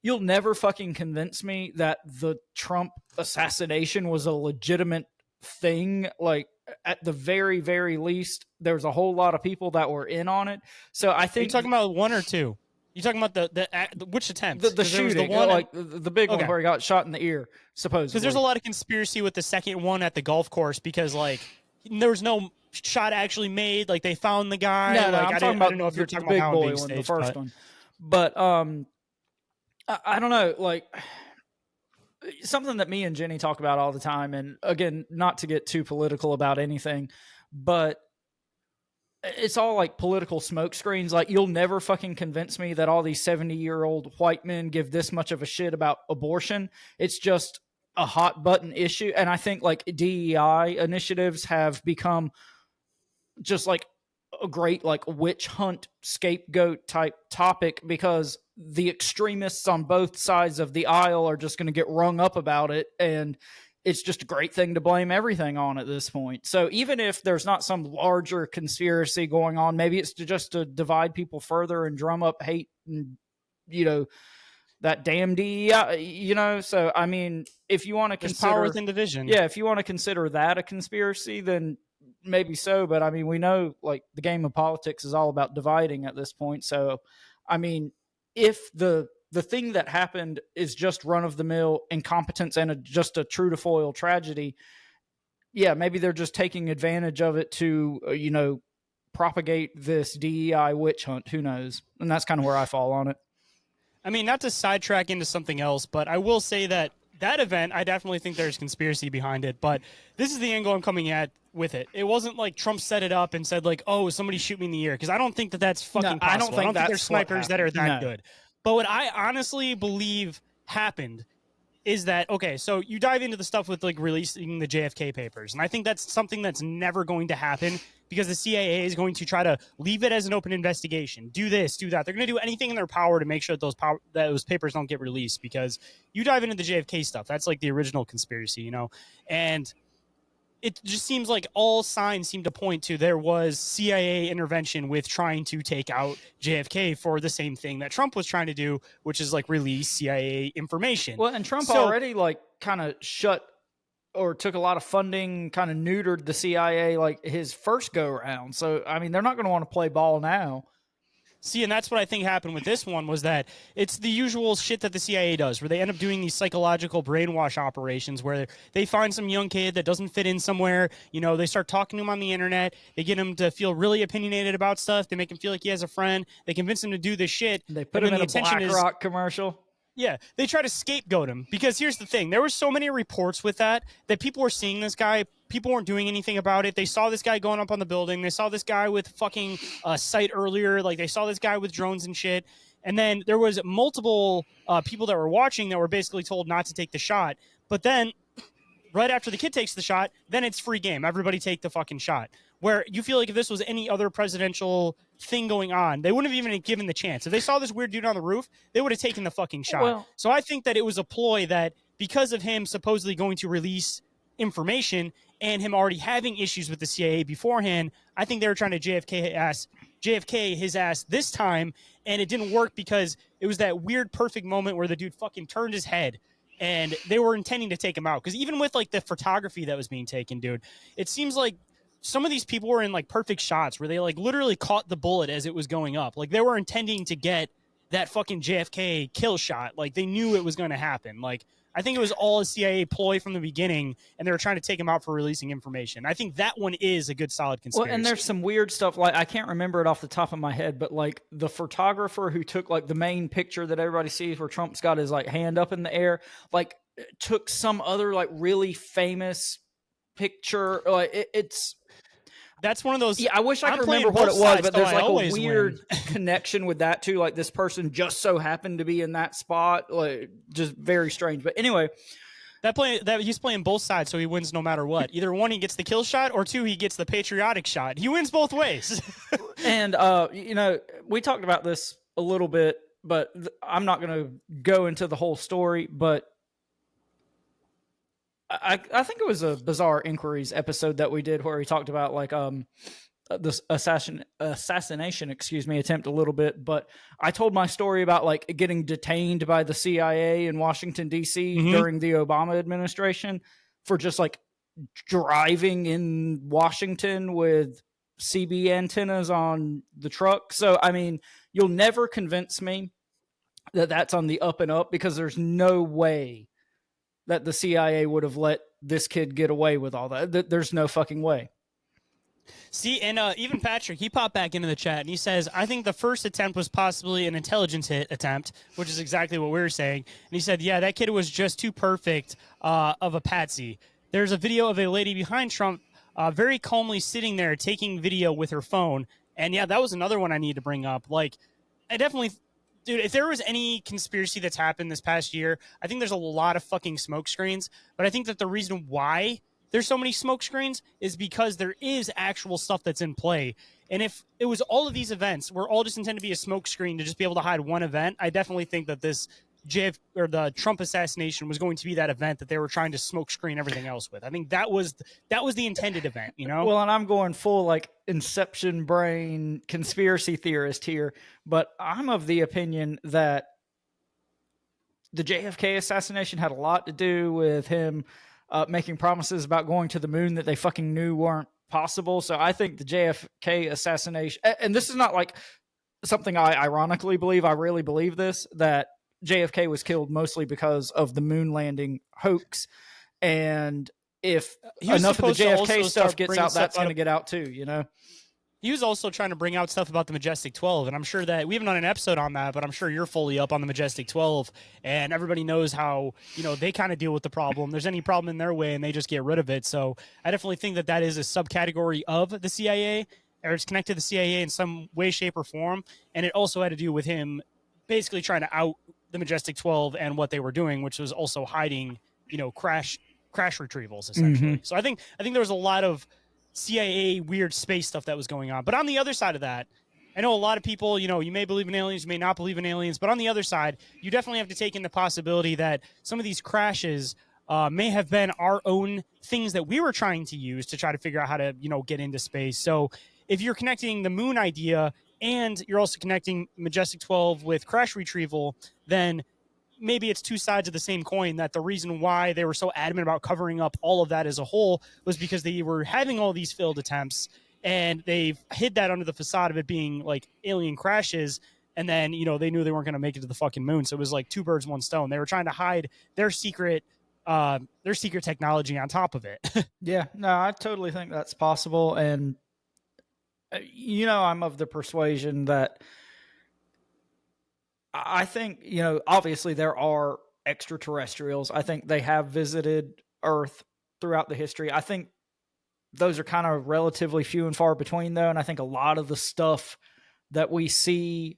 You'll never fucking convince me that the Trump assassination was a legitimate thing. Like, at the very, very least, there's a whole lot of people that were in on it. So I think you're talking about one or two. You talking about the which attempt? The shooting, the one like the big one where he got shot in the ear, supposedly. Because there's a lot of conspiracy with the second one at the golf course, because like there was no shot actually made. Like they found the guy. No, like, I'm talking about I don't know if you're talking the big about boy big one, stage, the first one. But I don't know, like something that me and Jenny talk about all the time, and again, not to get too political about anything, but it's all like political smoke screens. Like, you'll never fucking convince me that all these 70-year-old white men give this much of a shit about abortion. It's just a hot button issue. And I think like DEI initiatives have become just like a great like witch hunt scapegoat type topic, because the extremists on both sides of the aisle are just going to get rung up about it, and it's just a great thing to blame everything on at this point. So even if there's not some larger conspiracy going on, maybe it's just to divide people further and drum up hate and, you know, that damn DEI, you know. So I mean, if you want to consider power within division, yeah, if you want to consider that a conspiracy, then maybe so. But I mean, we know like the game of politics is all about dividing at this point. So I mean, if the thing that happened is just run-of-the-mill incompetence and just a true-to-foil tragedy, yeah, maybe they're just taking advantage of it to, you know, propagate this DEI witch hunt. Who knows? And that's kind of where I fall on it. I mean, not to sidetrack into something else, but I will say that event, I definitely think there's conspiracy behind it, but this is the angle I'm coming at with it. It wasn't like Trump set it up and said like, oh, somebody shoot me in the ear, because I don't think that that's fucking possible. I don't think there's snipers that are that good. But what I honestly believe happened is that, okay, so you dive into the stuff with like releasing the JFK papers, and I think that's something that's never going to happen, because the CIA is going to try to leave it as an open investigation. Do this, do that. They're going to do anything in their power to make sure that those papers don't get released, because you dive into the JFK stuff, that's like the original conspiracy, you know? And it just seems like all signs seem to point to there was CIA intervention with trying to take out JFK for the same thing that Trump was trying to do, which is like release CIA information. Well, and Trump already like kind of shut or took a lot of funding, kind of neutered the CIA like his first go around. So, I mean, they're not going to want to play ball now. See, and that's what I think happened with this one was that it's the usual shit that the CIA does, where they end up doing these psychological brainwash operations where they find some young kid that doesn't fit in somewhere. They start talking to him on the internet. They get him to feel really opinionated about stuff. They make him feel like he has a friend. They convince him to do this shit. They put him in a BlackRock commercial. Yeah, they try to scapegoat him because here's the thing. There were so many reports with that people were seeing this guy. People weren't doing anything about it. They saw this guy going up on the building. They saw this guy with fucking sight earlier. Like they saw this guy with drones and shit. And then there was multiple people that were watching that were basically told not to take the shot. But then right after the kid takes the shot, then it's free game. Everybody take the fucking shot. Where you feel like if this was any other presidential thing going on, they wouldn't have even given the chance. If they saw this weird dude on the roof, they would have taken the fucking shot. Well, so I think that it was a ploy that because of him supposedly going to release information and him already having issues with the CIA beforehand, I think they were trying to JFK his ass this time, and it didn't work because it was that weird perfect moment where the dude fucking turned his head and they were intending to take him out. Because even with like the photography that was being taken, dude, it seems like some of these people were in like perfect shots where they like literally caught the bullet as it was going up. Like they were intending to get that fucking JFK kill shot. Like they knew it was going to happen. Like I think it was all a CIA ploy from the beginning, and they were trying to take him out for releasing information. I think that one is a good solid conspiracy. Well, and there's some weird stuff. Like I can't remember it off the top of my head, but like the photographer who took like the main picture that everybody sees where Trump's got his like hand up in the air, like took some other like really famous picture. Like it's. That's one of those. Yeah, I wish I could remember what it was, but there's like a weird connection with that too. Like this person just so happened to be in that spot, like just very strange. But anyway, that he's playing both sides, so he wins no matter what. Either one, he gets the kill shot, or two, he gets the patriotic shot. He wins both ways. And we talked about this a little bit, but I'm not going to go into the whole story. But I think it was a Bizarre Inquiries episode that we did where he talked about like this assassination attempt a little bit. But I told my story about like getting detained by the CIA in Washington D.C. during the Obama administration for just like driving in Washington with CB antennas on the truck. So I mean, you'll never convince me that that's on the up and up, because there's no way that the CIA would have let this kid get away with all that. There's no fucking way. See, and even Patrick, he popped back into the chat, and he says, I think the first attempt was possibly an intelligence hit attempt, which is exactly what we were saying. And he said, yeah, that kid was just too perfect of a patsy. There's a video of a lady behind Trump very calmly sitting there taking video with her phone. And yeah, that was another one I need to bring up. Like, I definitely... Dude, if there was any conspiracy that's happened this past year, I think there's a lot of fucking smoke screens. But I think that the reason why there's so many smoke screens is because there is actual stuff that's in play. And if it was all of these events were all just intended to be a smoke screen to just be able to hide one event, I definitely think that this the Trump assassination was going to be that event that they were trying to smoke screen everything else with. I think that was the intended event, you know? Well, and I'm going full like Inception brain conspiracy theorist here, but I'm of the opinion that the JFK assassination had a lot to do with him making promises about going to the moon that they fucking knew weren't possible. So I think the JFK assassination, and this is not like something I ironically believe, I really believe this, that JFK was killed mostly because of the moon landing hoax. And if enough of the JFK stuff gets out, that's going to get out too, you know? He was also trying to bring out stuff about the Majestic 12, and I'm sure that we haven't done an episode on that, but I'm sure you're fully up on the Majestic 12, and everybody knows how, they kind of deal with the problem. There's any problem in their way, and they just get rid of it. So I definitely think that that is a subcategory of the CIA, or it's connected to the CIA in some way, shape, or form, and it also had to do with him basically trying to out the Majestic 12 and what they were doing, which was also hiding, crash retrievals, essentially. So I think there was a lot of CIA weird space stuff that was going on. But on the other side of that, I know a lot of people, you may believe in aliens, you may not believe in aliens, but on the other side, you definitely have to take in the possibility that some of these crashes may have been our own things that we were trying to use to try to figure out how to, get into space. So if you're connecting the moon idea and you're also connecting Majestic 12 with crash retrieval, then maybe it's two sides of the same coin, that the reason why they were so adamant about covering up all of that as a whole was because they were having all these failed attempts, and they've hid that under the facade of it being like alien crashes. And then, you know, they knew they weren't going to make it to the fucking moon. So it was like two birds, one stone. They were trying to hide their secret technology on top of it. Yeah, no, I totally think that's possible. And, you know, I'm of the persuasion that I think, you know, obviously there are extraterrestrials. I think they have visited Earth throughout the history. I think those are kind of relatively few and far between, though. And I think a lot of the stuff that we see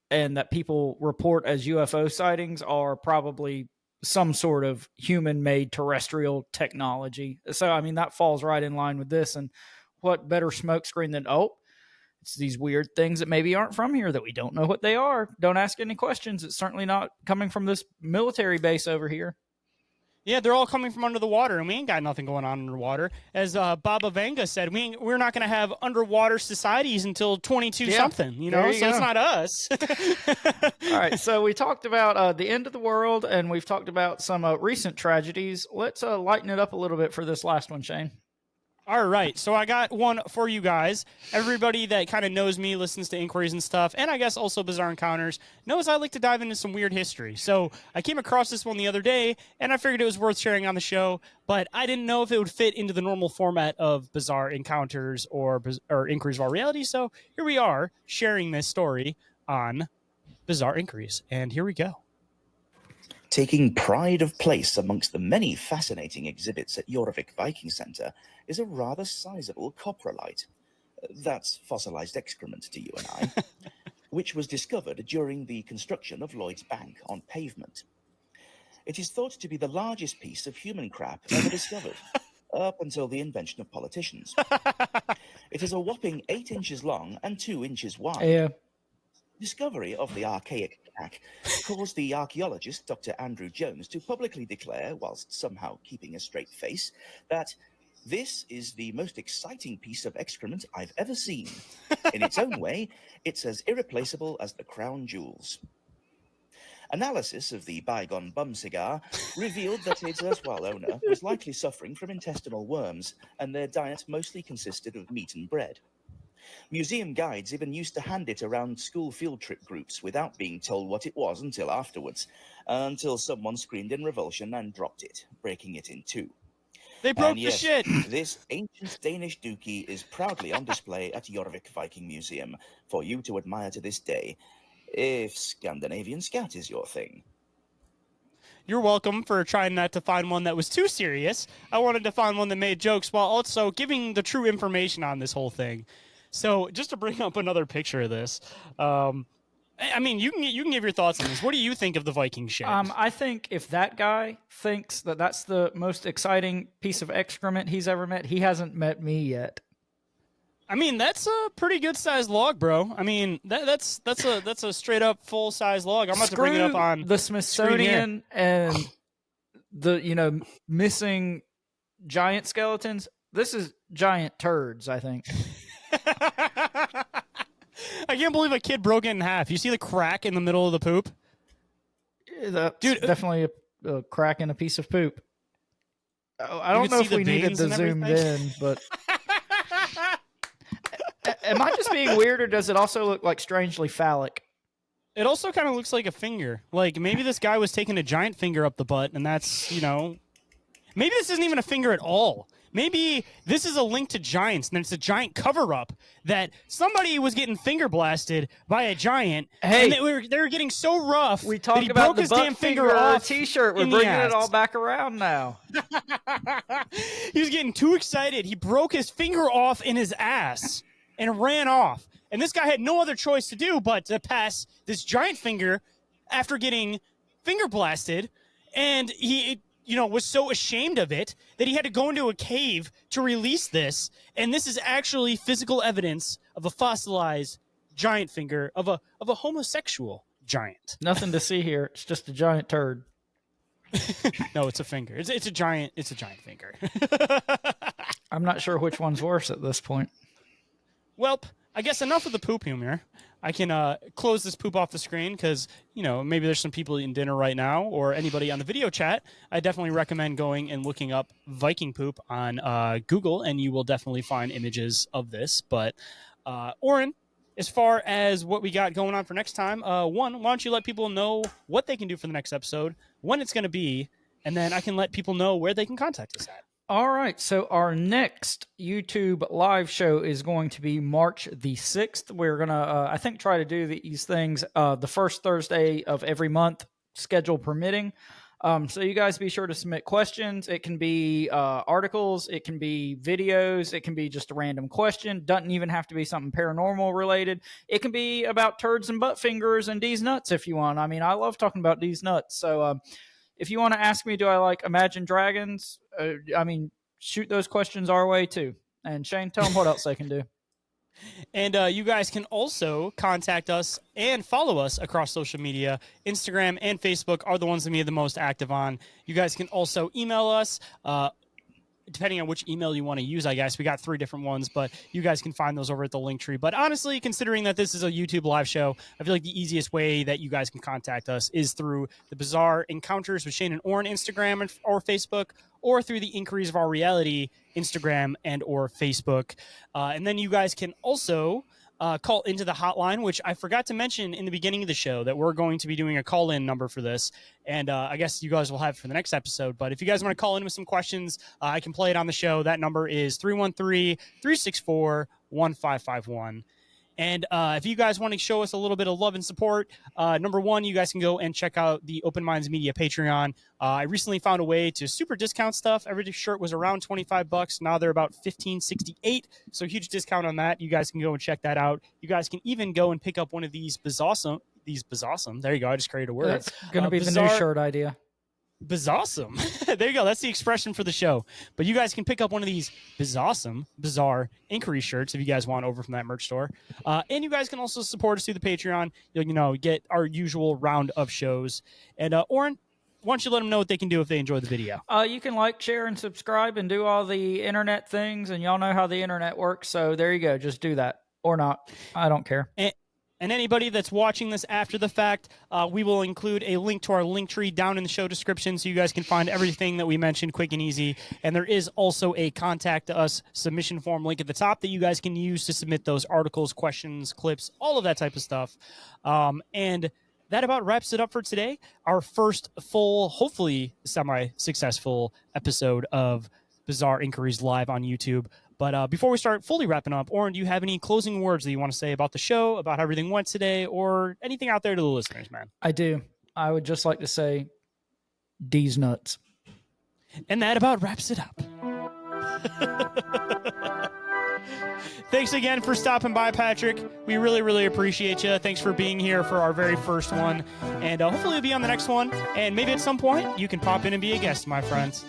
and that people report as UFO sightings are probably some sort of human-made terrestrial technology. So, I mean, that falls right in line with this. And what better smokescreen than, oh, it's these weird things that maybe aren't from here that we don't know what they are. Don't ask any questions. It's certainly not coming from this military base over here. Yeah, they're all coming from under the water, and we ain't got nothing going on underwater. As Baba Vanga said, we're not going to have underwater societies until 22 something, you know, so it's not us. All right, so we talked about the end of the world, and we've talked about some recent tragedies. Let's lighten it up a little bit for this last one, Shane. All right, so I got one for you guys. Everybody that kind of knows me, listens to inquiries and stuff, and I guess also Bizarre Encounters, knows I like to dive into some weird history. So I came across this one the other day, and I figured it was worth sharing on the show, but I didn't know if it would fit into the normal format of Bizarre Encounters or Inquiries of Our Reality, so here we are, sharing this story on Bizarre Inquiries, and here we go. Taking pride of place amongst the many fascinating exhibits at Jorvik Viking Centre is a rather sizable coprolite. That's fossilized excrement to you and I, which was discovered during the construction of Lloyd's Bank on pavement. It is thought to be the largest piece of human crap ever discovered, up until the invention of politicians. It is a whopping 8 inches long and 2 inches wide. Yeah. Discovery of the archaic crack caused the archaeologist Dr. Andrew Jones to publicly declare, whilst somehow keeping a straight face, that this is the most exciting piece of excrement I've ever seen. In its own way, it's as irreplaceable as the crown jewels. Analysis of the bygone bum cigar revealed that its erstwhile owner was likely suffering from intestinal worms, and their diet mostly consisted of meat and bread. Museum guides even used to hand it around school field trip groups without being told what it was until afterwards, until someone screamed in revulsion and dropped it, breaking it in two. They broke yes, the shit. This ancient Danish dookie is proudly on display at Jorvik Viking Museum for you to admire to this day, if Scandinavian scat is your thing. You're welcome for trying not to find one that was too serious. I wanted to find one that made jokes while also giving the true information on this whole thing. So just to bring up another picture of this, I mean, you can give your thoughts on this. What do you think of the Viking shit? I think if that guy thinks that that's the most exciting piece of excrement he's ever met, he hasn't met me yet. I mean, that's a pretty good sized log, bro. I mean, that's a straight up full size log. I'm about to bring it up on the Smithsonian and the missing giant skeletons. This is giant turds, I think. I can't believe a kid broke it in half. You see the crack in the middle of the poop? That's definitely a crack in a piece of poop. I don't know if we needed the zoomed in, but am I just being weird, or does it also look like strangely phallic? It also kind of looks like a finger. Like maybe this guy was taking a giant finger up the butt, and that's, maybe this isn't even a finger at all. Maybe this is a link to giants, and it's a giant cover-up that somebody was getting finger blasted by a giant. Hey, and they were getting so rough. We talked that he about broke the his butt damn finger off. T-shirt. We're bringing it all back around now. He was getting too excited. He broke his finger off in his ass and ran off. And this guy had no other choice to do but to pass this giant finger after getting finger blasted, and he was so ashamed of it that he had to go into a cave to release this. And this is actually physical evidence of a fossilized giant finger of a homosexual giant. Nothing to see here. It's just a giant turd. No, it's a finger. It's a giant finger. I'm not sure which one's worse at this point. Welp, I guess enough of the poop humor. I can close this poop off the screen because, maybe there's some people eating dinner right now or anybody on the video chat. I definitely recommend going and looking up Viking poop on Google, and you will definitely find images of this. But, Orin, as far as what we got going on for next time, why don't you let people know what they can do for the next episode, when it's going to be, and then I can let people know where they can contact us at. All right, so our next YouTube live show is going to be March the 6th. We're going to, I think, try to do these things the first Thursday of every month, schedule permitting. So you guys be sure to submit questions. It can be articles, it can be videos, it can be just a random question. Doesn't even have to be something paranormal related. It can be about turds and butt fingers and D's nuts if you want. I mean, I love talking about D's nuts. So if you want to ask me, do I like Imagine Dragons? Shoot those questions our way too. And Shane, tell them what else they can do. And you guys can also contact us and follow us across social media. Instagram and Facebook are the ones that me the most active on. You guys can also email us. Depending on which email you want to use, I guess. We got 3 different ones, but you guys can find those over at the link tree. But honestly, considering that this is a YouTube live show, I feel like the easiest way that you guys can contact us is through the Bizarre Encounters with Shayn and Orin Instagram or Facebook, or through the Inquiries of Our Reality Instagram and or Facebook. And then you guys can also call into the hotline, which I forgot to mention in the beginning of the show, that we're going to be doing a call-in number for this. And I guess you guys will have it for the next episode. But if you guys want to call in with some questions, I can play it on the show. That number is 313-364-1551. And if you guys want to show us a little bit of love and support, number one, you guys can go and check out the Open Minds Media Patreon. I recently found a way to super discount stuff. Every shirt was around $25. Now they're about $15.68. So huge discount on that. You guys can go and check that out. You guys can even go and pick up one of these Bizawesome. There you go. I just created a word. That's going to be the new shirt idea. Bizawesome. There you go. That's the expression for the show. But you guys can pick up one of these bizarre inquiry shirts if you guys want over from that merch store. And you guys can also support us through the Patreon. You'll, get our usual round of shows. And Orin, why don't you let them know what they can do if they enjoy the video? You can like, share, and subscribe and do all the internet things. And y'all know how the internet works. So there you go. Just do that. Or not. I don't care. And anybody that's watching this after the fact, we will include a link to our link tree down in the show description so you guys can find everything that we mentioned quick and easy. And there is also a contact us submission form link at the top that you guys can use to submit those articles, questions, clips, all of that type of stuff. And that about wraps it up for today. Our first full, hopefully semi-successful episode of Bizarre Inquiries live on YouTube. But before we start fully wrapping up, Orin, do you have any closing words that you want to say about the show, about how everything went today, or anything out there to the listeners, man? I do. I would just like to say, D's nuts. And that about wraps it up. Thanks again for stopping by, Patrick. We really, really appreciate you. Thanks for being here for our very first one. And hopefully you'll be on the next one. And maybe at some point you can pop in and be a guest, my friends.